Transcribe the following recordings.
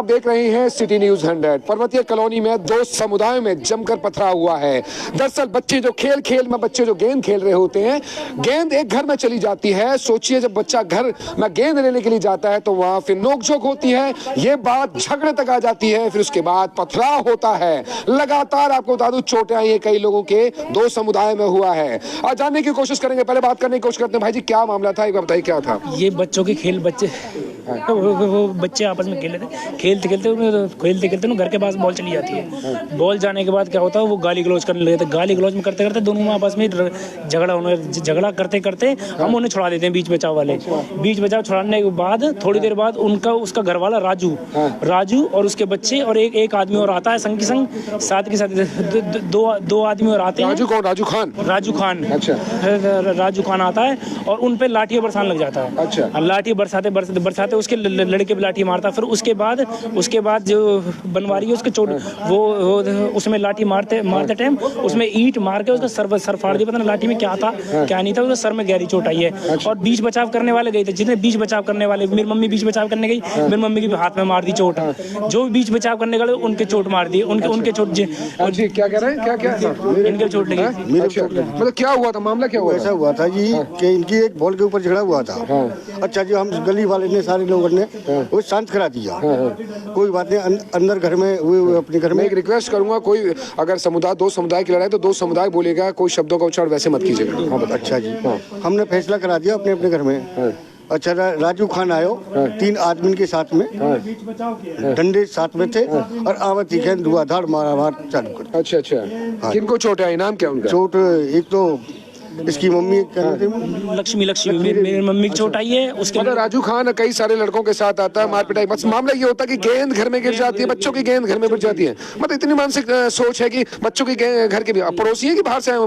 आप देख रहे हैं सिटी न्यूज 100। पर्वतीय कॉलोनी में दो समुदायों में जमकर पथराव हुआ है। दरअसल बच्चे जो खेल में बच्चे जो गेंद खेल रहे होते हैं, गेंद एक घर में चली जाती है। सोचिए जब बच्चा घर में गेंद लेने के लिए जाता है तो वहां फिर नोकझोंक होती है, ये बात झगड़े तक आ जाती है, फिर उसके बाद पथराव होता है। लगातार आपको बता दूं चोटें आई है कई लोगों के, दो समुदाय में हुआ है। आज जानने की कोशिश करेंगे, पहले बात करने की कोशिश करते हैं। भाई जी क्या मामला था, एक बार बताइए क्या था। ये बच्चों के खेल, बच्चे वो बच्चे आपस में खेलते खेलते घर के पास बॉल चली जाती है। बॉल जाने के बाद क्या होता है, वो गाली गलौज करने लगे थे। गाली गलौज में करते करते दोनों में आपस में झगड़ा करते करते हम उन्हें छुड़ा देते हैं, बीच बचाव वाले। बीच बचाव छुड़ाने के बाद थोड़ी देर बाद उसका घर वाला राजू और उसके बच्चे और एक आदमी और आता है संग के संग, साथ के साथ दो आदमी और आते हैं। राजू कौन? राजू खान। अच्छा। राजू खान आता है और उन पे लाठी बरसाने लग जाता है। अच्छा। लाठी बरसाते उसके लड़के पे लाठी मारता। फिर उसके बाद जो बनवारी है उसके चोट वो उसमें लाठी मारते टाइम उसमें ईंट मार के उसका सर फाड़ दिया। पता नहीं लाठी में क्या था क्या नहीं था, उसके सर में गहरी चोट आई है। और बीच बचाव करने वाले गए थे, जितने बीच बचाव करने वाले, मेरी मम्मी बीच बचाव करने गई, मेरी मम्मी के हाथ में मार दी चोट। जो बीच बचाव करने गए उनके चोट मार दी, उनके चोट। जी क्या कह रहे हैं, क्या इनके चोट लगी। मतलब क्या हुआ था, मामला क्या हुआ? ऐसा हुआ था जी कि इनकी एक बॉल के ऊपर झगड़ा हुआ था। अच्छा जी, हम गली वाले ने सारे लोगों ने वो शांत करा दिया। कोई बात नहीं, अंदर घर में वो अपने घर में। एक रिक्वेस्ट करूंगा, कोई अगर दो समुदाय की लड़ाई तो दो समुदाय बोलेगा, कोई शब्दों का उच्चारण वैसे मत कीजिएगा। अच्छा जी, हमने फैसला करा दिया अपने घर में। अच्छा, राजू खान आयो, 3 आदमी के साथ में डंडे साथ में थे और आवती के धुआंधार मार चालू कर। अच्छा। किनको चोट आई, नाम क्या उनका? चोट एक तो इसकी मम्मी लक्ष्मी मेरी मम्मी की चोट आई है। उसके मतलब राजू खान कई सारे लड़कों के साथ आता है, मार पिटाई। बस मामला ये होता है कि गेंद घर में गिर जाती है, बच्चों की गेंद घर में गिर जाती है। मतलब इतनी मानसिक सोच है कि बच्चों की घर के भी पड़ोसी है कि बाहर से आए?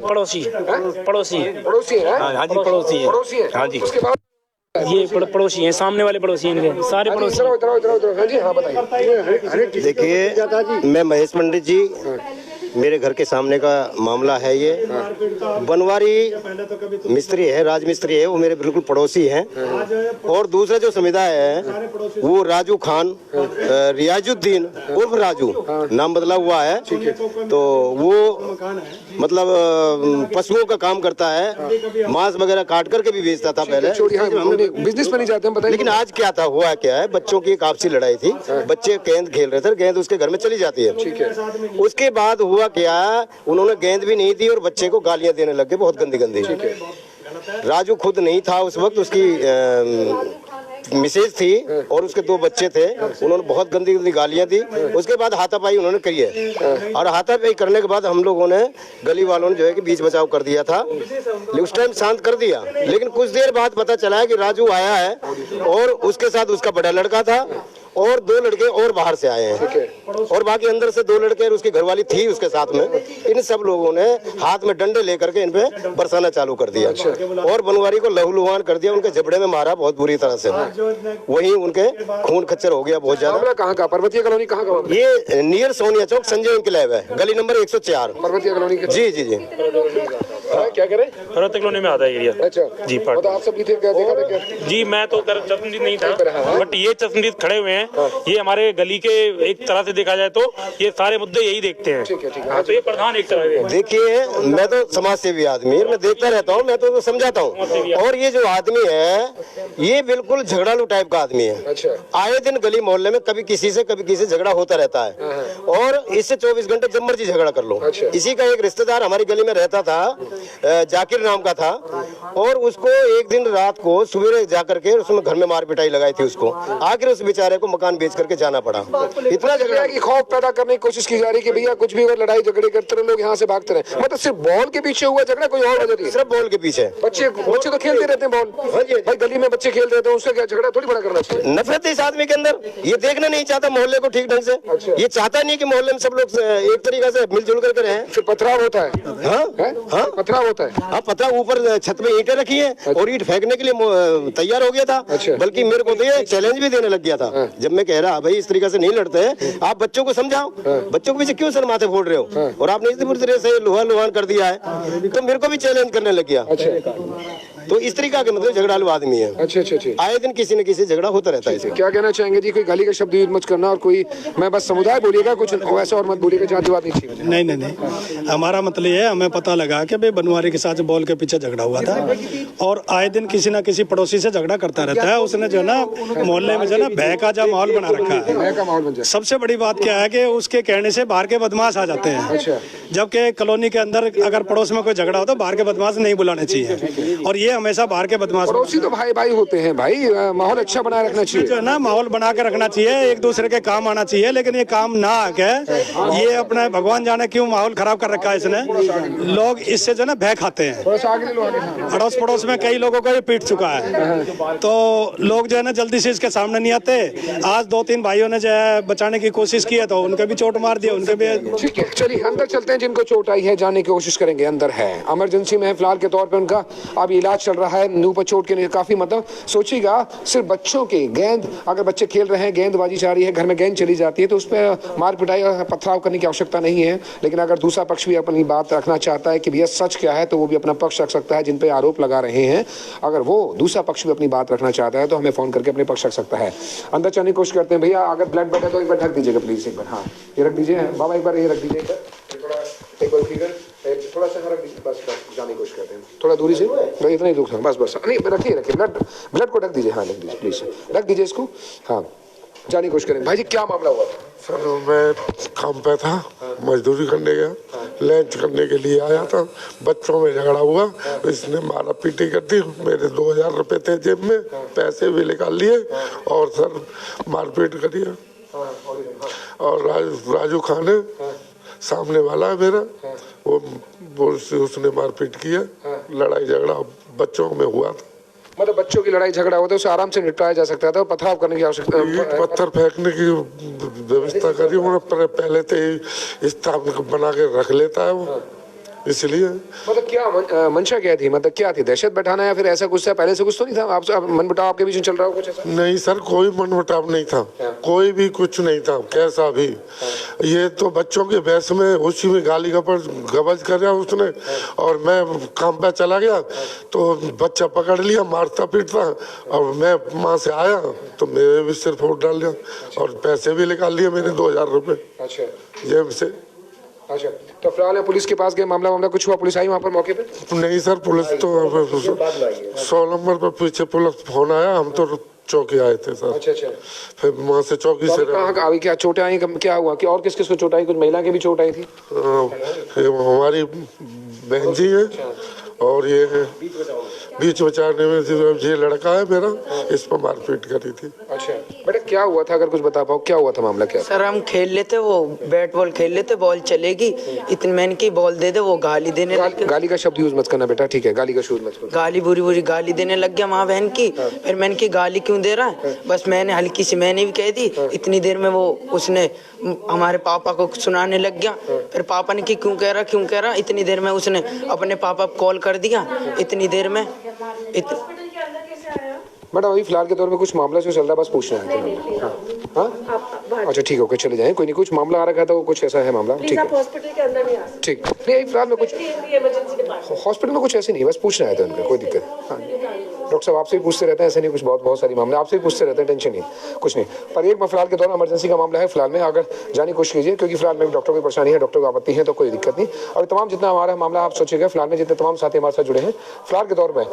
पड़ोसी है। हाँ जी, पड़ोसी है। हाँ जी। उसके बाद ये पड़ोसी हैं, सामने वाले पड़ोसी हैं, इनके सारे पड़ोसी। हाँ बताइए। देखिए, मैं महेश पंडित जी, मेरे घर के सामने का मामला है ये। बनवारी मिस्त्री है, राजमिस्त्री है, वो मेरे बिल्कुल पड़ोसी हैं। और दूसरा जो समुदाय है वो राजू खान, रियाजुद्दीन उर्फ राजू, नाम बदला हुआ है। तो वो मतलब पशुओं का काम करता है, मांस वगैरह काट करके भी बेचता था पहले। बिजनेस में नहीं जाते हैं, बताइए। लेकिन आज क्या था, हुआ क्या है, बच्चों की एक आपसी लड़ाई थी। बच्चे गेंद खेल रहे थे, गेंद उसके घर में चली जाती है। उसके बाद हुआ क्या, उन्होंने गेंद भी नहीं दी और बच्चे को गालियां देने लग गए, बहुत गंदी। राजू खुद नहीं था उस वक्त, उसकी मिसेज थी और उसके 2 बच्चे थे। उन्होंने बहुत गंदी गालियां दी। उसके बाद हाथापाई उन्होंने करी है और हाथापाई करने के बाद हम लोगों ने, गली वालों ने जो है कि बीच बचाव कर दिया था। उस टाइम शांत कर दिया, लेकिन कुछ देर बाद पता चला है कि राजू आया है और उसके साथ उसका बड़ा लड़का था और 2 लड़के और बाहर से आए हैं और बाकी अंदर से 2 लड़के और उसकी घरवाली थी उसके साथ में। इन सब लोगों ने हाथ में डंडे लेकर के इन पे बरसाना चालू कर दिया और बनवारी को लहूलुहान कर दिया, उनके जबड़े में मारा बहुत बुरी तरह से। वहीं उनके खून खच्चर हो गया बहुत ज्यादा। कहाँ का? पर्वतीय कॉलोनी कहाँ का? ये नियर सोनिया चौक, संजय इंक्लेव है, गली नंबर 104, पर्वतीय कॉलोनी। जी। क्या करें? पर्वतीय कॉलोनी में आता है एरिया। अच्छा जी। तो आप सब देखा था? जी मैं तो चश्मदीद नहीं था, बट ये चश्मदीद खड़े हुए हैं। ये हमारे गली के एक तरह से देखा जाए तो ये सारे मुद्दे यही देखते हैं। ठीक है। हाँ, तो ये प्रधान एक तरह है। देखिए, मैं तो समाज सेवी आदमी, मैं देखता रहता हूँ, मैं तो समझाता हूँ। और ये जो आदमी है ये बिल्कुल झगड़ालू टाइप का आदमी है। अच्छा। आए दिन गली मोहल्ले में कभी किसी से झगड़ा होता रहता है और इससे 24 घंटे जब मर्जी झगड़ा कर लो। अच्छा। इसी का एक रिश्तेदार हमारी गली में रहता था, जाकिर नाम का था, और उसको एक दिन रात को सवेरे जाकर के उसमें घर में मार पिटाई लगाई थी उसको। आखिर उस बेचारे को मकान बेच करके जाना पड़ा। इतना झगड़ा की खौफ पैदा करने की कोशिश की जा रही कि भैया कुछ भी अगर लड़ाई झगड़े करते रहे लोग यहाँ से भागते रहे। मतलब सिर्फ बॉल के पीछे हुआ झगड़ा, कोई और वजह नहीं? सिर्फ बॉल के पीछे। बच्चे तो खेलते रहते हैं बॉल। हाँ जी भाई, गली में बच्चे खेल रहे थे, उसका क्या झगड़ा थोड़ी बड़ा करना चाहिए। नफरत है इस आदमी के अंदर, ये देखना नहीं चाहता मोहल्ले को ठीक ढंग से। अच्छा। ये चाहता नहीं कि मोहल्ले में सब लोग एक तरीके से मिलजुल करके रहे। फिर पथराव होता है। हाँ, पथराव होता है? हाँ, पथराव ऊपर छत में ईंटें रखी है और ईंट फेंकने के लिए तैयार हो गया था। बल्कि मेरे को तो ये चैलेंज भी देने लग गया था। जब मैं कह रहा भाई इस तरीके से नहीं लड़ते हैं, आप बच्चों को समझाओ, बच्चों के पीछे क्यों सर माथे फोड़ रहे हो, और आपने इस तरह से लोहान कर दिया है, तो मेरे को भी चैलेंज करने लग गया। तो इस तरीका के मतलब झगड़ालू आदमी है। अच्छा। आए दिन किसी न किसी झगड़ा होता रहता है इसे। क्या कहना चाहेंगे जी? कोई गाली का शब्द यूज मत करना, और कोई मैं बस समुदाय बोलिएगा, कुछ वैसा और मत बोलिएगा, जातिवाद नहीं चाहिए। नहीं, हमारा मतलब ये है, हमें पता लगा कि भाई बनवारी के साथ बॉल के पीछे झगड़ा हुआ था, और आए दिन किसी ना किसी पड़ोसी से झगड़ा करता रहता है। उसने जो है ना मोहल्ले में जो है ना भय का जो माहौल बना रखा है। सबसे बड़ी बात क्या है कि उसके कहने से बाहर के बदमाश आ जाते हैं, जबकि कॉलोनी के अंदर अगर पड़ोस में कोई झगड़ा हो तो बाहर के बदमाश नहीं बुलाने चाहिए, और ये हमेशा बाहर के बदमाश। पड़ोसी तो भाई भाई होते हैं भाई, माहौल अच्छा बनाए रखना चाहिए, जो है ना माहौल बना के रखना चाहिए, एक दूसरे के काम आना चाहिए, लेकिन ये काम ना आके ये अपने भगवान जाने क्यों माहौल खराब कर रखा है इसने। लोग इससे जो है ना भय खाते हैं, अड़ोस पड़ोस में कई लोगों को ये पीट चुका है, तो लोग जो है ना जल्दी से इसके सामने नहीं आते। आज 2-3 भाइयों ने जो है बचाने की कोशिश की है, तो उनके भी चोट मार दिया, उनके भी। ठीक है, चलिए अंदर चलते हैं, जिनको चोट आई है जानने की कोशिश करेंगे। अंदर है, इमरजेंसी में है फिलहाल के तौर पे, उनका अब इलाज चल रहा है। मुंह पर चोट के लिए काफी मतलब सोचिएगा, सिर्फ बच्चों के गेंद, अगर बच्चे खेल रहे हैं, गेंदबाजी जा रही है, घर में गेंद चली जाती है, तो उस पर मार पिटाई और पथराव करने की आवश्यकता नहीं है। लेकिन अगर दूसरा पक्ष भी अपनी बात रखना चाहता है कि भैया सच क्या है, तो वो भी अपना पक्ष रख सकता है। जिन पे आरोप लगा रहे हैं, अगर वो दूसरा पक्ष भी अपनी बात रखना चाहता है तो हमें फोन करके अपने पक्ष रख सकता है। अंदर चलने की कोशिश करते हैं। भैया अगर ब्लड बटे तो एक बार ढक दीजिएगा प्लीज, एक बार। हाँ, ये रख दीजिए बाबा, एक बार ये रख दीजिए, एक बार फिगर थोड़ा सा रख दीजिए, बस जाने की कोशिश करते हैं, थोड़ा दूरी से, इतना ही दुख, बस नहीं, रखिए ब्लड को ढक दीजिए। हाँ, रख दीजिए प्लीज, रख दीजिए इसको। हाँ, जाने की कोशिश करें। भाई जी क्या मामला हुआ? सर मैं काम पे था, मजदूरी करने गया, लंच करने के लिए आया था, बच्चों में झगड़ा हुआ, इसने मारा पीटी कर दी। मेरे 2000 रुपए थे जेब में, पैसे भी निकाल लिए और सर मारपीट करी। और राजू खान है सामने वाला है मेरा, वो उसने मारपीट किया, लड़ाई झगड़ा बच्चों में हुआ था। मतलब बच्चों की लड़ाई झगड़ा होता है, उसे आराम से निपटाया जा सकता था, पथराव करने की आवश्यकता, ईंट पत्थर फेंकने की व्यवस्था करी उन्होंने, पहले से ही स्थान बना के रख लेता है वो, इसलिए। मतलब क्या मंशा क्या थी, मतलब क्या थी, दहशत बैठाना या फिर ऐसा कुछ था? पहले से कुछ तो नहीं था, आपसे मन मुटाव आपके बीच में चल रहा हो कुछ ऐसा? नहीं सर, कोई मन मुटाव नहीं था, कोई भी कुछ नहीं था, कैसा भी। ये तो बच्चों के बहस में उसी में गाली गलौज कर रहा उसने, और मैं काम पे चला गया तो बच्चा पकड़ लिया मारता पीटता, और मैं वहाँ से आया तो मेरे भी सिर फोड़ डाल दिया और पैसे भी निकाल लिए मेरे 2000 रुपए जेब से। अच्छा, तो फिलहाल पुलिस के पास गए, मामला कुछ हुआ? पुलिस आई वहाँ पर मौके पे? नहीं सर, पुलिस तो 100 नंबर पर पीछे पुलिस फोन आया, हम तो चौकी आए थे सर। अच्छा। फिर वहाँ से चौकी से कहाँ अभी क्या चोटें आई, क्या हुआ कि और किस किस को चोट आई? कुछ महिला की भी चोट आई थी? हमारी बहन जी है, और ये है बीच बचाने में ये लड़का है मेरा, इस पर मारपीट करी थी। अच्छा बेटा, क्या हुआ था, अगर कुछ बता पाओ क्या हुआ था, मामला क्या? सर हम खेल लेते, वो बैट बॉल खेल लेते, बॉल चलेगी, इतने मैंने की बॉल दे दे, वो गाली देने लग गया। गाली का शब्द यूज मत करना बेटा, ठीक है? गाली का शब्द मत करना। गाली बुरी गाली देने लग गया माँ बहन की। फिर मैंने की गाली क्यों दे रहा है, बस मैंने हल्की सी मैंने भी कह दी। इतनी देर में वो उसने हमारे पापा को सुनाने लग गया। फिर पापा ने की क्यों कह रहा, इतनी देर में उसने अपने पापा को कॉल कर दिया। इतनी देर में मैडम अभी फिलहाल के दौर में कुछ मामला जो चल रहा है, बस पूछना है। हाँ, अच्छा ठीक है, ओके चले जाएं, कोई नहीं, कुछ मामला आ रखा था, वो कुछ ऐसा है मामला, ठीक है? हॉस्पिटल के अंदर नहीं आ सकते। ठीक नहीं, फिलहाल में कुछ इमरजेंसी हॉस्पिटल में कुछ ऐसे नहीं, बस पूछना है तो उनका, कोई दिक्कत। हाँ, डॉक्टर साहब आपसे भी पूछते रहते हैं, ऐसे नहीं कुछ बहुत सारी मामले आपसे भी पूछते रहते हैं, टेंशन नहीं, कुछ नहीं। पर एक फिलहाल के दौर में इमरजेंसी का मामला है, फिलहाल में अगर जाने की कोशिश कीजिए, क्योंकि फिलहाल में डॉक्टर की परेशानी है, डॉक्टर को आपत्ति है, तो कोई दिक्कत नहीं। और तमाम जितना हमारा मामला आप सोचिएगा, फिलहाल में जितने तमाम साथी हमारे साथ जुड़े हैं, फिलहाल के दौर में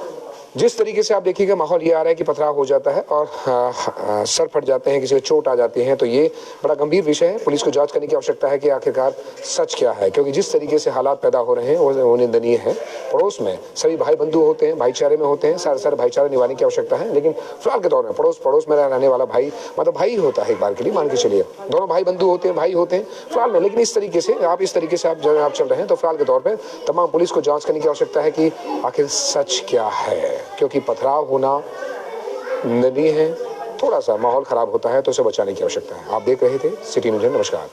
जिस तरीके से आप देखिएगा माहौल ये आ रहा है कि पथराव हो जाता है और सर फट जाते हैं, किसी को चोट आ जाती है, तो ये बड़ा गंभीर विषय है। पुलिस को जांच करने की आवश्यकता है कि आखिरकार सच क्या है, क्योंकि जिस तरीके से हालात पैदा हो रहे हैं वो निंदनीय है। पड़ोस में सभी भाई बंधु होते हैं, भाईचारे में होते हैं, सारे भाईचारा निभाने की आवश्यकता है। लेकिन फिलहाल के दौर में पड़ोस में रहने वाला भाई मतलब भाई होता है, एक बार के लिए मान के चलिए, दोनों भाई बंधु होते हैं, भाई होते हैं फिलहाल में। लेकिन इस तरीके से आप चल रहे हैं, तो फिलहाल के दौर पर तमाम पुलिस को जाँच करने की आवश्यकता है कि आखिर सच क्या है, क्योंकि पथराव होना नहीं है, थोड़ा सा माहौल खराब होता है तो उसे बचाने की आवश्यकता है। आप देख रहे थे सिटी न्यूज़। नमस्कार।